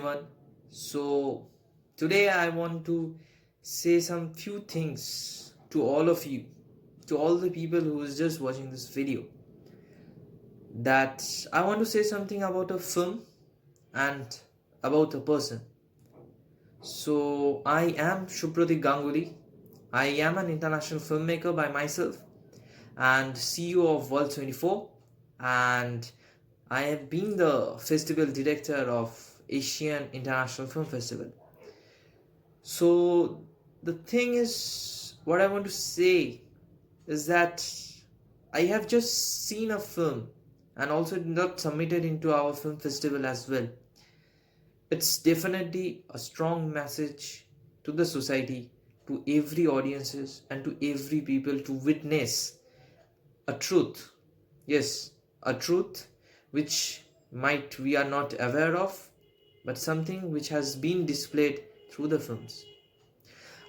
everyone. So today I want to say some few things to all of you, to all the people who is just watching this video. That I want to say something about a film and about a person. So I am Shupratik Ganguly. I am an international filmmaker by myself and CEO of World 24, and I have been the festival director of Asian International Film Festival. So the thing is, what I want to say is that I have just seen a film and also not submitted into our film festival as well. It's definitely a strong message to the society, to every audiences and to every people to witness a truth. Yes, a truth which might we are not aware of, but something which has been displayed through the films.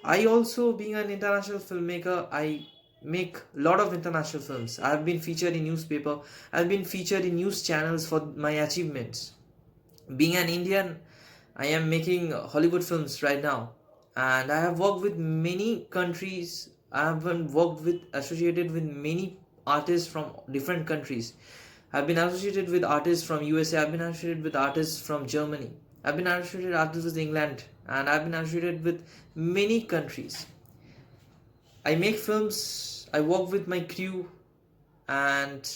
I also, being an international filmmaker, I make a lot of international films. I have been featured in newspaper, I have been featured in news channels for my achievements. Being an Indian, I am making Hollywood films right now, and I have worked with many countries. I have been worked with, associated with many artists from different countries. I've been associated with artists from USA. I've been associated with artists from Germany. I've been associated with artists with England, and I've been associated with many countries. I make films. I work with my crew, and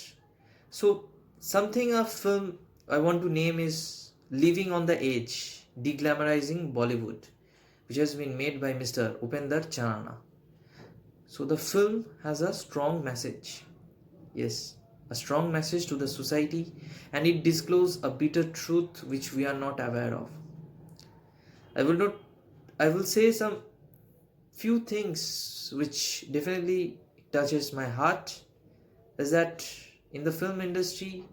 so something a film I want to name is Living on the Edge, Deglamorizing Bollywood, which has been made by Mr. Upender Chanana. So the film has a strong message. Yes, a strong message to the society, and it discloses a bitter truth which we are not aware of. I will say some few things which definitely touches my heart, is that in the film industry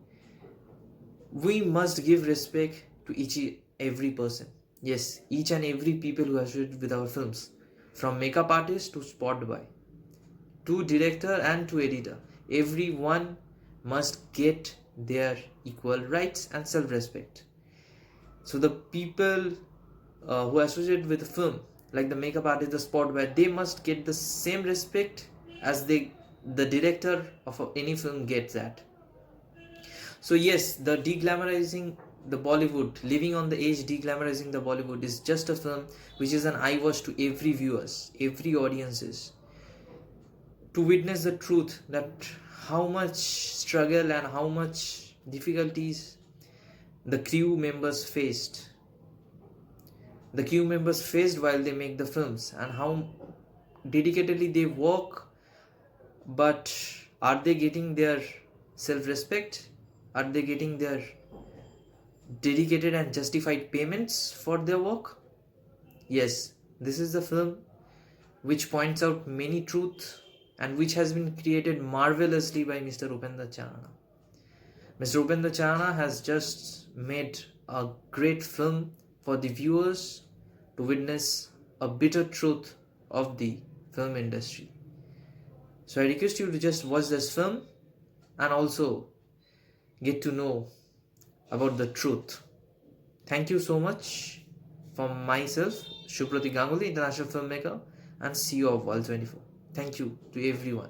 we must give respect to every person. Yes, each and every people who has worked with our films, from makeup artist to spot boy, to director and to editor. Everyone must get their equal rights and self-respect. So the people who associate with the film, like the makeup artist, the spot boy, they must get the same respect as the director of any film gets that. So yes, the deglamorizing the Bollywood, Living on the Edge, Deglamorizing the Bollywood is just a film which is an eye wash to every viewers, every audiences, to witness the truth that how much struggle and how much difficulties the crew members faced. The crew members faced while they make the films, and how dedicatedly they work, but are they getting their self-respect? Are they getting their dedicated and justified payments for their work? Yes, this is the film which points out many truths and which has been created marvelously by Mr. Upender Chanana. Mr. Upender Chanana has just made a great film for the viewers to witness a bitter truth of the film industry. So I request you to just watch this film and also get to know about the truth. Thank you so much from myself, Shupratik Ganguly, international filmmaker and CEO of World 24. Thank you to everyone.